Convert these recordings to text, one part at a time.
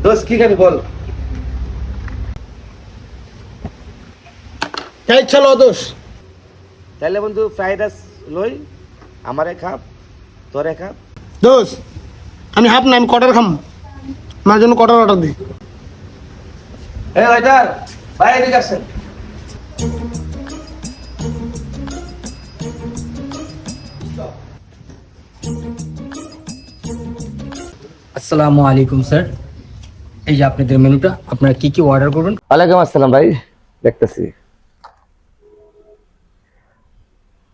দোস্ত কি খাবি বল? তাই চলো দোষ। তাহলে বন্ধু ফ্রাইড রাইস লই, আমারে খাপ, তোরে খাপ। দোষ আমি হাফ না, আমি কটার খাম, আমার জন্য কটার অর্ডার দিই। এই ওয়েটার ভাই এদিকে আসেন। আসসালামু আলাইকুম স্যার, এই যে আপনাদের মেনুটা, আপনারা কি কি অর্ডার করবেন? ওয়ালাইকুম আসসালাম ভাই, দেখতেছি।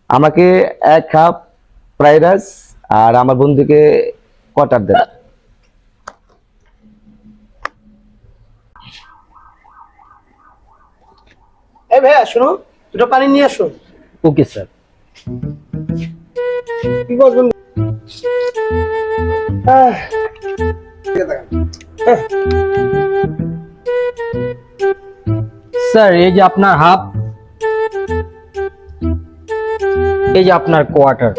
আমাকে এক কাপ ফ্রাইড রাইস আর আমার বন্ধুকে কোয়ার্টার দেন। এই ভাইয়া শোনো, দুটো পানি নিয়ে আসো। Okay sir. কি করবেন? স্যার এই যে আপনার হাফ, এই যে আপনার কোয়ার্টার।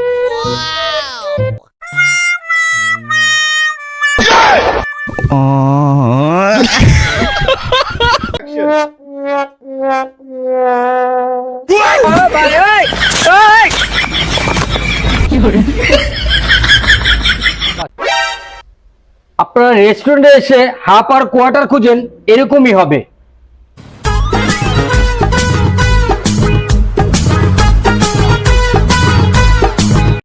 আপনারা রেস্টুরেন্টে এসে হাফ আর কোয়ার্টার খুঁজেন, এরকমই হবে।